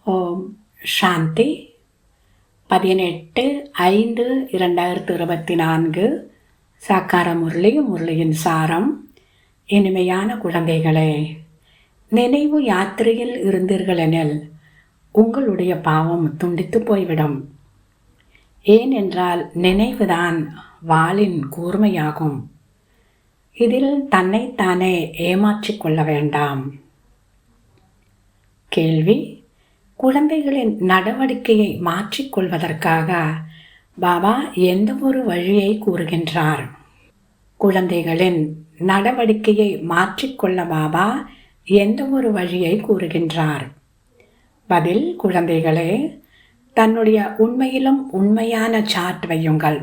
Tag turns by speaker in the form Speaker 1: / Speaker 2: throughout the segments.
Speaker 1: ஓம் சாந்தி. 18/5/2024 சாக்கார முரளியின் சாரம். இனிமையான குழந்தைகளே, நினைவு யாத்திரையில் இருந்தீர்களெனில் உங்களுடைய பாவம் துண்டித்து போய்விடும். ஏனென்றால் நினைவுதான் வாளின் கூர்மையாகும். இதில் தன்னைத்தானே ஏமாற்றிக் கொள்ள வேண்டாம். கேள்வி: குழந்தைகளின் நடவடிக்கையை மாற்றிக்கொள்வதற்காக பாபா எந்த ஒரு வழியை கூறுகின்றார்? குழந்தைகளின் நடவடிக்கையை மாற்றிக்கொள்ள பாபா எந்த ஒரு வழியை கூறுகின்றார்? பதில்: குழந்தைகளே, தன்னுடைய உண்மையிலும் உண்மையான சார்ட் வையுங்கள்.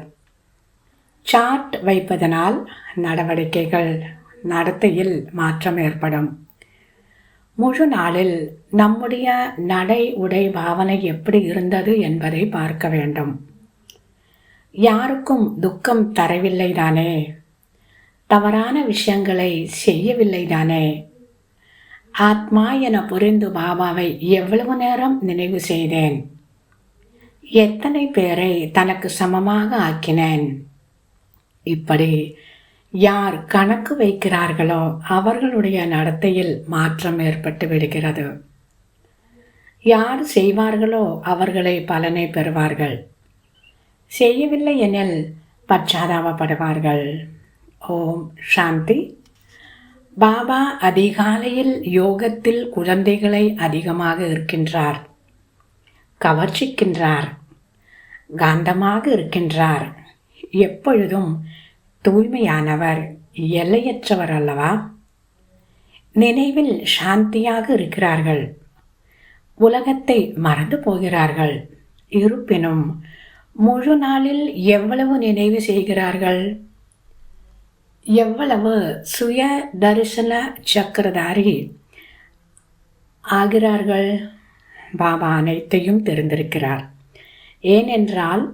Speaker 1: சார்ட் வைப்பதனால் நடவடிக்கைகள் நடத்தையில் மாற்றம் ஏற்படும். முழு நாளில் நம்முடைய நடை உடை பாவனை எப்படி இருந்தது என்பதை பார்க்க வேண்டும். யாருக்கும் துக்கம் தரவில்லை தானே? தவறான விஷயங்களை செய்யவில்லை தானே? ஆத்மா என புரிந்து பாபாவை எவ்வளவு நேரம் நினைவு செய்தேன்? எத்தனை பேரை தனக்கு சமமாக ஆக்கினேன்? இப்படி யார் கணக்கு வைக்கிறார்களோ அவர்களுடைய நடத்தையில் மாற்றம் ஏற்பட்டு விடுகிறது. யார் செய்வார்களோ அவர்களே பலனை பெறுவார்கள். செய்யவில்லை எனில் பச்சாதாபப்படுவார்கள். ஓம் சாந்தி. பாபா அதிகாலையில் யோகத்தில் குழந்தைகளை அதிகமாக இருக்கின்றார், கவர்ச்சிக்கின்றார், காந்தமாக இருக்கின்றார். எப்பொழுதும் தூய்மையானவர், எல்லையற்றவர் அல்லவா? நினைவில் சாந்தியாக இருக்கிறார்கள். உலகத்தை மறந்து போகிறார்கள். இருப்பினும் முழு நாளில் எவ்வளவு நினைவு செய்கிறார்கள்? எவ்வளவு சுய தரிசன சக்கரதாரி ஆகிறார்கள்? பாபா அனைத்தையும் தெரிந்திருக்கிறார். ஏனென்றால்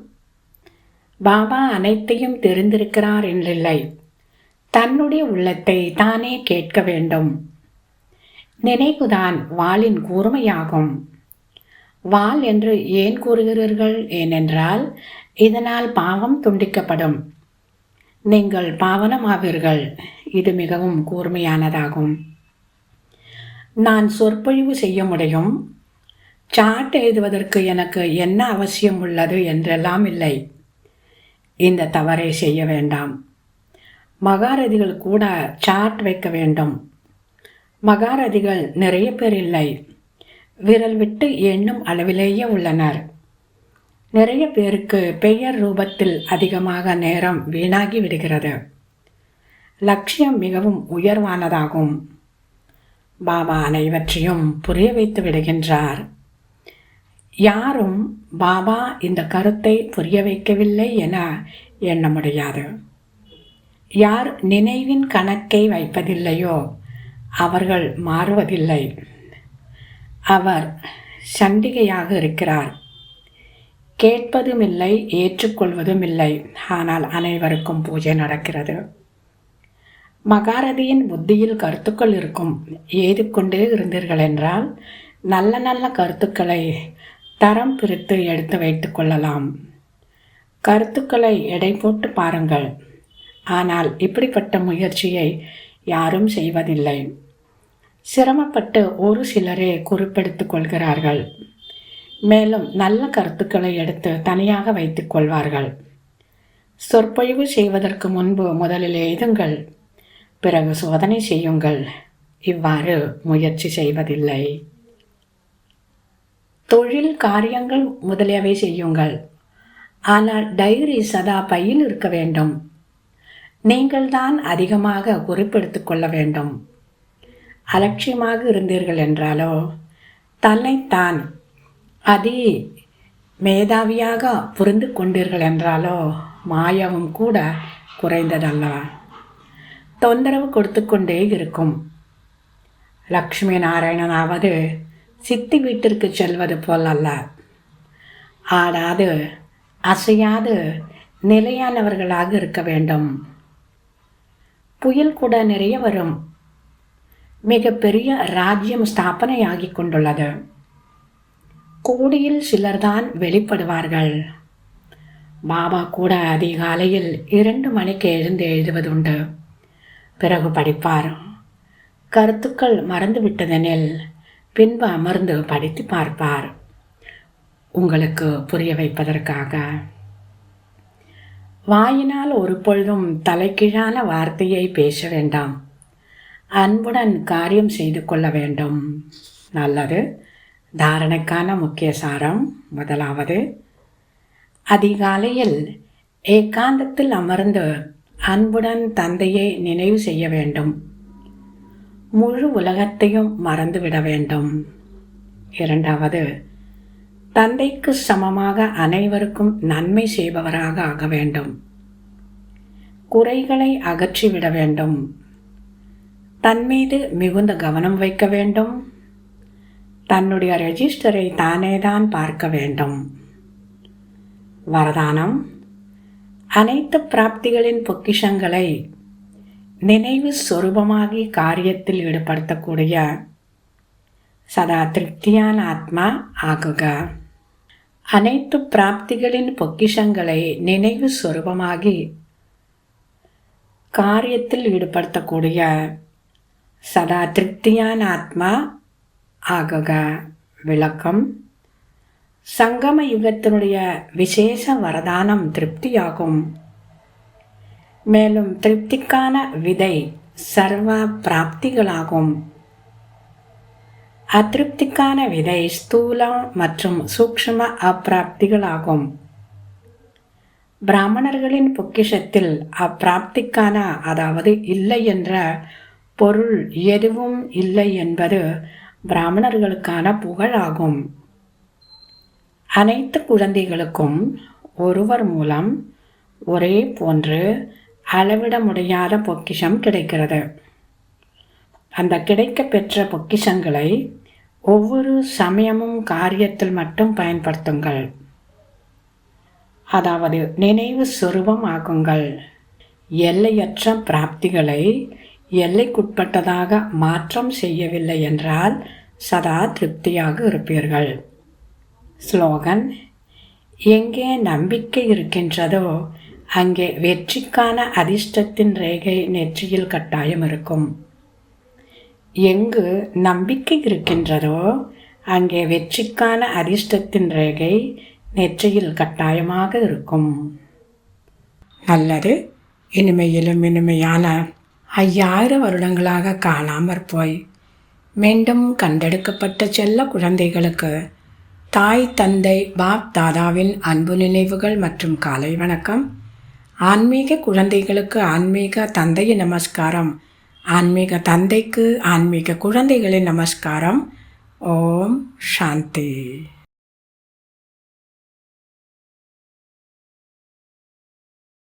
Speaker 1: பாபா அனைத்தையும் தெரிந்திருக்கிறார் என்றில்லை, தன்னுடைய உள்ளத்தை தானே கேட்க வேண்டும். நினைவுதான் வாளின் கூர்மையாகும். வாள் என்று ஏன் கூறுகிறீர்கள்? ஏனென்றால் இதனால் பாவம் துண்டிக்கப்படும். நீங்கள் பாவனமாவீர்கள். இது மிகவும் கூர்மையானதாகும். நான் சொற்பொழிவு செய்ய முடியும், சாட் எழுதுவதற்கு எனக்கு என்ன அவசியம் உள்ளது என்றெல்லாம் இல்லை. இந்த தவறை செய்ய வேண்டாம். மகாரதிகள் கூட சார்ட் வைக்க வேண்டும். மகாரதிகள் நிறைய பேர் இல்லை, விரல் விட்டு எண்ணும் அளவிலேயே உள்ளனர். நிறைய பேருக்கு பெயர் ரூபத்தில் அதிகமாக நேரம் வீணாகி விடுகிறது. லட்சியம் மிகவும் உயர்வானதாகும். பாபா அனைவற்றையும் புரிய வைத்து விடுகின்றார். யாரும் பாபா இந்த கருத்தை புரிய வைக்கவில்லை என எண்ண முடியாது. யார் நினைவின் கணக்கை வைப்பதில்லையோ அவர்கள் மாறுவதில்லை. அவர் சண்டிகையாக இருக்கிறார். கேட்பதும் இல்லை, ஏற்றுக்கொள்வதும் இல்லை. ஆனால் அனைவருக்கும் பூஜை நடக்கிறது. மகாரதியின் புத்தியில் கருத்துக்கள் இருக்கும். ஏது கொண்டே இருந்தீர்கள் என்றால் நல்ல நல்ல கருத்துக்களை தரம் பிரித்து எடுத்து வைத்து கொள்ளலாம். கருத்துக்களை எடை போட்டு பாருங்கள். ஆனால் இப்படிப்பட்ட முயற்சியை யாரும் செய்வதில்லை. சிரமப்பட்டு ஒரு சிலரே குறிப்பெடுத்துக் கொள்கிறார்கள். மேலும் நல்ல கருத்துக்களை எடுத்து தனியாக வைத்துக் கொள்வார்கள். சொற்பொழிவு செய்வதற்கு முன்பு முதலில் எழுதுங்கள், பிறகு சோதனை செய்யுங்கள். இவ்வாறு முயற்சி செய்வதில்லை. தொழில் காரியங்கள் முதலியவை செய்யுங்கள். ஆனால் டைரி சதா பையில் இருக்க வேண்டும். நீங்கள்தான் அதிகமாக குறிப்பெடுத்துக் கொள்ள வேண்டும். அலட்சியமாக இருந்தீர்கள் என்றாலோ, தன்னைத்தான் அதி மேதாவியாக புரிந்து கொண்டீர்கள் என்றாலோ மாயவும் கூட குறைந்ததல்லவா? தொந்தரவு கொடுத்து கொண்டே இருக்கும். லக்ஷ்மி நாராயணனாவது சித்தி வீட்டிற்கு செல்வது போல் அல்ல. ஆடாது அசையாது நிலையானவர்களாக இருக்க வேண்டும். புயல் கூட நிறைய வரும். மிக பெரிய ராஜ்யம் ஸ்தாபனையாகி கொண்டுள்ளது. கோடியில் சிலர்தான் வெளிப்படுவார்கள். பாபா கூட அதிகாலையில் 2 மணிக்கு எழுந்து எழுதுவதுண்டு. பிறகு படிப்பார். கருத்துக்கள் மறந்துவிட்டதெனில் பின்பு அமர்ந்து படித்து பார்ப்பார். உங்களுக்கு புரிய வைப்பதற்காக. வாயினால் ஒரு பொழுதும் தலைகீழான வார்த்தையை பேச வேண்டாம். அன்புடன் காரியம் செய்து கொள்ள வேண்டும். நல்லது. தாரணைக்கான முக்கிய சாரம். முதலாவது, அதிகாலையில் ஏகாந்தத்தில் அமர்ந்து அன்புடன் தந்தையை நினைவு செய்ய வேண்டும். முழு உலகத்தையும் மறந்துவிட வேண்டும். இரண்டாவது, தந்தைக்கு சமமாக அனைவருக்கும் நன்மை செய்பவராக ஆக வேண்டும். குறைகளை அகற்றிவிட வேண்டும். தன்மீது மிகுந்த கவனம் வைக்க வேண்டும். தன்னுடைய ரெஜிஸ்டரை தானேதான் பார்க்க வேண்டும். வரதானம்: அனைத்து பிராப்திகளின் பொக்கிஷங்களை நினைவு சொரூபமாகி காரியத்தில் ஈடுபடுத்தக்கூடிய சதா திருப்தியான ஆத்மா ஆகுக. அனைத்து பிராப்திகளின் பொக்கிஷங்களை நினைவு சொரூபமாகி காரியத்தில் ஈடுபடுத்தக்கூடிய சதா திருப்தியான ஆத்மா ஆகுக. விளக்கம்: சங்கம யுகத்தினுடைய விசேஷ வரதானம் திருப்தியாகும். மேலும் திருப்திக்கான விதை சர்வ பிராப்திகளாகும். அதிருப்திக்கான விதை ஸ்தூலம் மற்றும் சூக்ஷ்ம அப்பிராப்திகளாகும். பிராமணர்களின் பொக்கிஷத்தில் அப்பிராப்திக்கான, அதாவது இல்லை என்ற பொருள் எதுவும் இல்லை என்பது பிராமணர்களுக்கான புகழாகும். அனைத்து குழந்தைகளுக்கும் ஒருவர் மூலம் ஒரே போன்று அளவிட முடியாத பொக்கிஷம் கிடைக்கிறது. அந்த கிடைக்க பெற்ற பொக்கிஷங்களை ஒவ்வொரு சமயமும் காரியத்தில் மட்டும் பயன்படுத்துங்கள். அதாவது நினைவு சொரூபம் ஆகுங்கள். எல்லையற்ற பிராப்திகளை எல்லைக்குட்பட்டதாக மாற்றம் செய்யவில்லை என்றால் சதா திருப்தியாக இருப்பீர்கள். ஸ்லோகன்: எங்கே நம்பிக்கை இருக்கின்றதோ அங்கே வெற்றிக்கான அதிர்ஷ்டத்தின் ரேகை நெற்றியில் கட்டாயம் இருக்கும். எங்கு நம்பிக்கை இருக்கின்றதோ அங்கே வெற்றிக்கான அதிர்ஷ்டத்தின் ரேகை நெற்றியில் கட்டாயமாக இருக்கும். நல்லது. இனிமையிலும் இனிமையான 5000 வருடங்களாக காணாமற் போய் மீண்டும் கண்டெடுக்கப்பட்ட செல்ல குழந்தைகளுக்கு தாய் தந்தை பாப் தாதாவின் அன்பு நினைவுகள் மற்றும் காலை வணக்கம். ஆன்மீக குழந்தைகளுக்கு ஆன்மீக தந்தையின் நமஸ்காரம். ஆன்மீக தந்தைக்கு ஆன்மீக குழந்தைகளின் நமஸ்காரம். ஓம் சாந்தி.